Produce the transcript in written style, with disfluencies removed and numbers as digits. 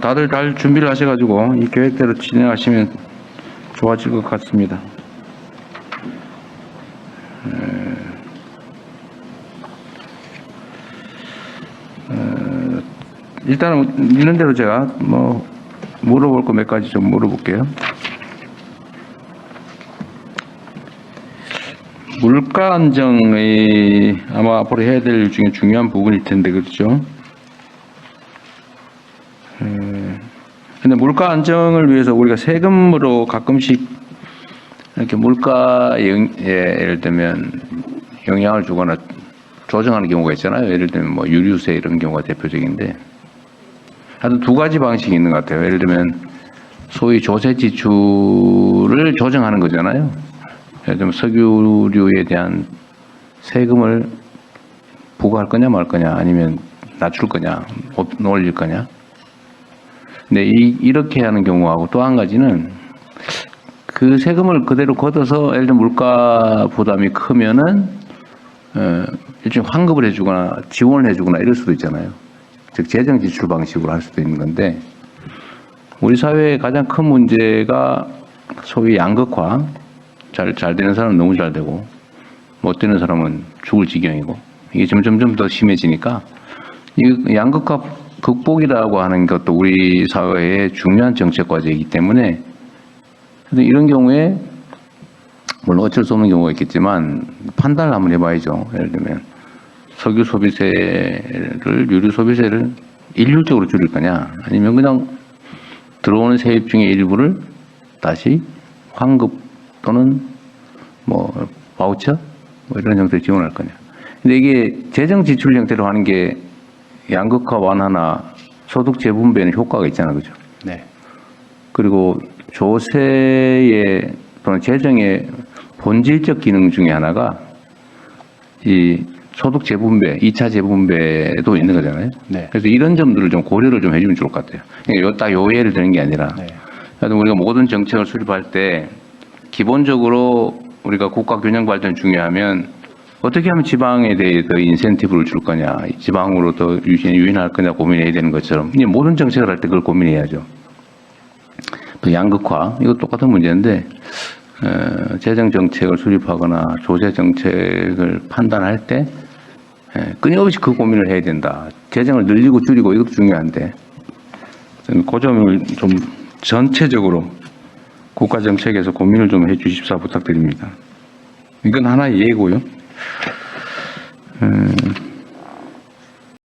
다들 잘 준비를 하셔가지고 이 계획대로 진행하시면 좋아질 것 같습니다. 일단은 있는 대로 제가 물어볼 거 몇 가지 좀 물어볼게요. 물가 안정이 아마 앞으로 해야 될 일 중에 중요한 부분일 텐데, 그렇죠? 근데 물가 안정을 위해서 우리가 세금으로 가끔씩 이렇게 물가에 예를 들면 영향을 주거나 조정하는 경우가 있잖아요. 예를 들면 뭐 유류세 이런 경우가 대표적인데, 하여튼 두 가지 방식이 있는 것 같아요. 예를 들면 소위 조세 지출을 조정하는 거잖아요. 예를 들면 석유류에 대한 세금을 부과할 거냐 말 거냐, 아니면 낮출 거냐, 올릴 거냐. 근데 이렇게 하는 경우하고 또 한 가지는 그 세금을 그대로 걷어서 예를 들면 물가 부담이 크면은 일종의 환급을 해주거나 지원을 해주거나 이럴 수도 있잖아요. 즉 재정 지출 방식으로 할 수도 있는 건데, 우리 사회의 가장 큰 문제가 소위 양극화. 잘 되는 사람은 너무 잘 되고 못 되는 사람은 죽을 지경이고, 이게 점점 더 심해지니까 이 양극화 극복이라고 하는 것도 우리 사회의 중요한 정책 과제이기 때문에, 이런 경우에 물론 어쩔 수 없는 경우가 있겠지만 판단을 한번 해봐야죠. 예를 들면 석유 소비세를, 유류 소비세를 일률적으로 줄일 거냐, 아니면 그냥 들어오는 세입 중에 일부를 다시 환급 또는 뭐 바우처 뭐 이런 형태로 지원할 거냐. 근데 이게 재정 지출 형태로 하는 게 양극화 완화나 소득 재분배에는 효과가 있잖아요, 그죠? 네. 그리고 조세의 또는 재정의 본질적 기능 중에 하나가 이 소득 재분배, 2차 재분배도 있는 거잖아요. 네. 그래서 이런 점들을 좀 고려를 좀 해주면 좋을 것 같아요. 그러니까 딱 요 예를 드는 게 아니라, 네. 우리가 모든 정책을 수립할 때 기본적으로 우리가 국가 균형 발전 중요하면 어떻게 하면 지방에 대해 더 인센티브를 줄 거냐, 지방으로 더 유인할 거냐 고민해야 되는 것처럼, 모든 정책을 할 때 그걸 고민해야죠. 또 양극화, 이거 똑같은 문제인데, 재정 정책을 수립하거나 조세 정책을 판단할 때 끊임없이 그 고민을 해야 된다. 재정을 늘리고 줄이고 이것도 중요한데, 저는 그 점을 좀 전체적으로 국가 정책에서 고민을 좀 해주십사 부탁드립니다. 이건 하나의 예고요.